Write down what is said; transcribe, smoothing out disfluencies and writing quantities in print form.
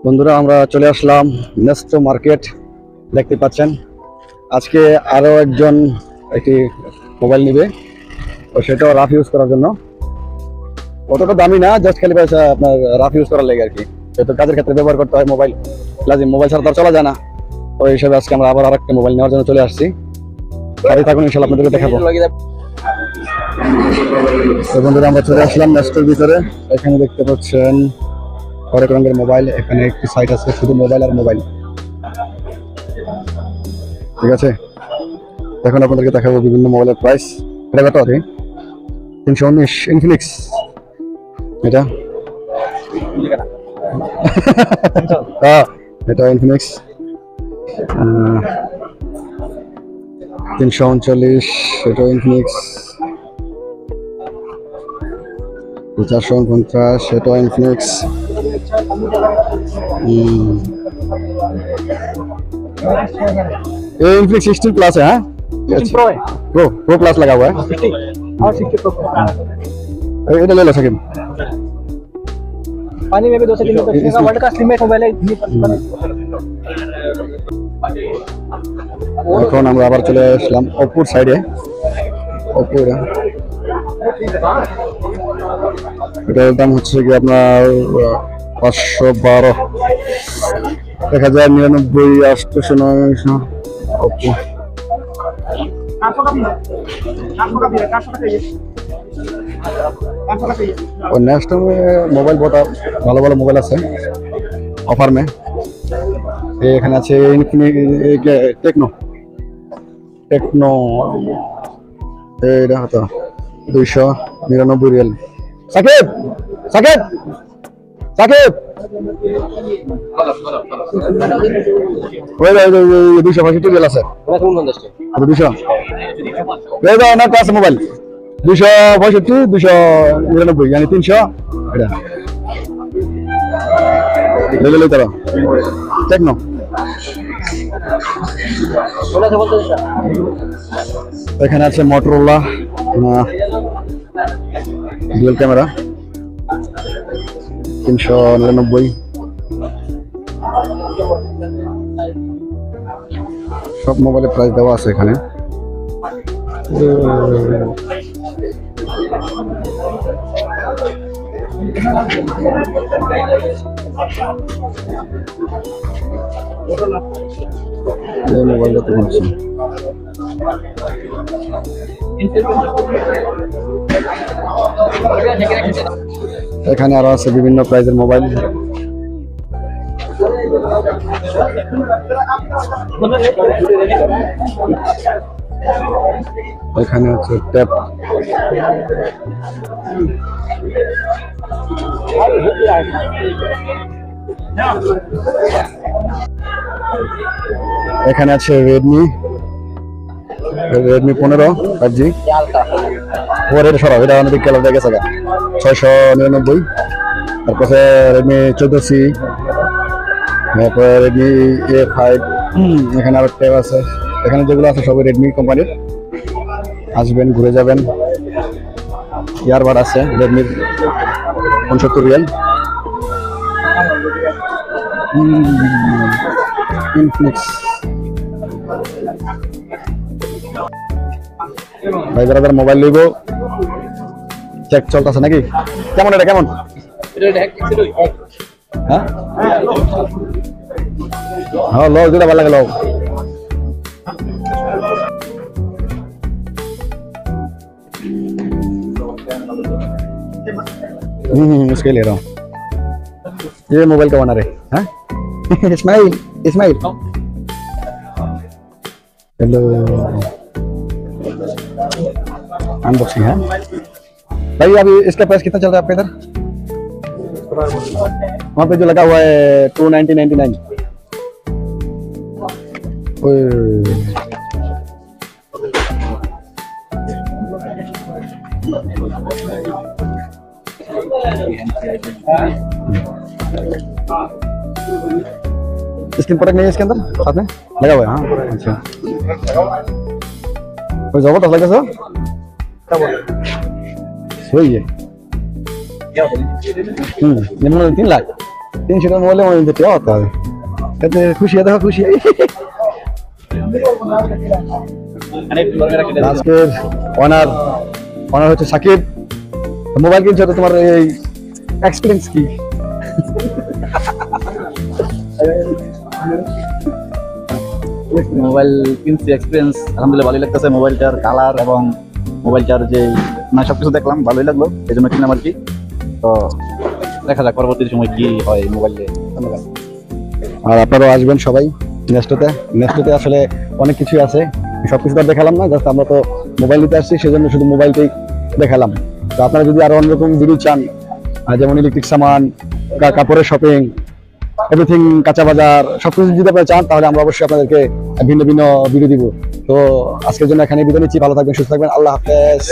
বন্ধুরা আমরা চলে আসলাম নেস্টো মার্কেট। দেখতে পাচ্ছেন আজকে আরো একজন একটি মোবাইল নেবে, তো সেটাও রাফ ইউজ করার জন্য। অতটা দামি না, জাস্ট খালি আপনার রাফ ইউজ করার লেগে আর কি। যেহেতু কাজের ক্ষেত্রে ব্যবহার করতে হয় মোবাইল, লাজিম মোবাইল ছাড়া তো চলা যায় না। তো এই হিসাবে আজকে আমরা আবার আরেকটা মোবাইল নেওয়ার জন্য চলে আসছি। সাথে থাকুন, ইনশাআল্লাহ আপনাদেরকে দেখাবো। তো বন্ধুরা আমরা চলে আসলাম নেস্টোর ভিতরে। এখানে দেখতে পাচ্ছেন হরেক রঙের মোবাইল। এখানে একটি সাইট আছে শুধু মোবাইল আর মোবাইল, ঠিক আছে। এখন আপনাদেরকে দেখাবো বিভিন্ন মোবাইলের প্রাইস। এটা কত আছে? 319 ইনফিনিক্স। এটা এটা ইনফিনিক্স 339। এটা ইনফিনিক্স 449। এটা ইনফিনিক্স ये इनफिनिक्स 16 प्लस है। हाँ प्रो है, प्रो प्लस लगा हुआ है। 50 और 60 प्रो। ये ले लो सके। पानी में भी 2 सेकंड में इसका वर्ल्ड का स्लिमेस्ट मोबाइल है। এখন আমরা আবার চলে আসলাম ওপ্পোর সাইডে। ওপ্পো এটার দাম হচ্ছে কি আপনার 512, 1099, 809। ओप्पो और नेक्स्ट में मोबाइल बहुत ভালো ভালো মোবাইল আছে অফার মে। এখানে আছে টেকনো এটা হতো 299 রিয়াল। সাকিব সাকিব সাকিব ওই 265 রিয়াল আছে। 200 না কাছে মোবাইল 265, 299 यानी 300। এটা ले ले তারা টেকনো। এখানে আছে মোটরোলা ডুয়াল ক্যামেরা 399। সব মোবাইলের প্রাইস দেওয়া আছে এখানে। এই মোবাইলটা তো বলছি এখানে আরো আছে বিভিন্ন প্রাইজের মোবাইল। এখানে আছে ট্যাব। এখানে আছে রেডমি 15 5G। ওরে সরাও, এটা অনেক কালার দেখে গেছে 699। তারপরে রেডমি 14C, তারপরে রেডমি A5। এখানে আরো ট্যাব আছে। এখানে যেগুলো আছে সবই রেডমি কোম্পানির। আসবেন ঘুরে যাবেন। ইয়ারবাড আছে রেডমির 65 রিয়াল। ইনফিনিক্স ভাই ব্রাদার মোবাইল লইব, চেক চলতেছে নাকি? কেমন এটা কেমন? হ্যাঁ হ্যাঁ লো, যেটা ভালো লাগে লো। इसके ले रहा हूँ। ये मोबाइल का ओनर है। हाँ इस्माइल हेलो, अनबॉक्सिंग है भाई। अभी इसका प्राइस कितना चल रहा है आपके इधर? वहाँ पे जो लगा हुआ है 299। स्क्रीन प्रोटेक्ट नहीं है इसके अंदर, साथ में लगा हुआ है। हाँ अच्छा, कोई जबरदस्त लगा सर। सही है। ये 3 लाख। 300 টাকা মোবাইলে মনে দিতে হতে হবে। এতে খুশি দেখো খুশি। আজকের অনার হচ্ছে সাকিব। মোবাইল কিনছো তো তোমার এই এক্সপিরিয়েন্স কি? মোবাইল কিনছি, এক্সপিরিয়েন্স আলহামদুলিল্লাহ ভালোই লাগতেছে। মোবাইলটার কালার এবং মোবাইলটার যে মানে সবকিছু দেখলাম, ভালোই লাগলো, এই জন্য কিনলাম আর কি। তো দেখা যাক পরবর্তী সময় কি হয় মোবাইলে। ধন্যবাদ। আর আপনারাও আসবেন সবাই নেক্সটতে আসলে অনেক কিছুই আছে, সবকিছু তো আর দেখালাম না, জাস্ট আমরা তো মোবাইল নিতে আসছি, সেজন্য শুধু মোবাইলটাই দেখালাম। তো আপনারা যদি আরো অন্যরকম ভিডিও চান, যেমন ইলেকট্রিক সামান, কাপড়ের শপিং, এভরিথিং, কাঁচা বাজার, সবকিছু যদি আপনারা চান, তাহলে আমরা অবশ্যই আপনাদেরকে ভিন্ন ভিন্ন ভিডিও দিব। তো আজকের জন্য এখানে বিদায় নিচ্ছি। ভালো থাকবেন, সুস্থ থাকবেন, আল্লাহ হাফেজ।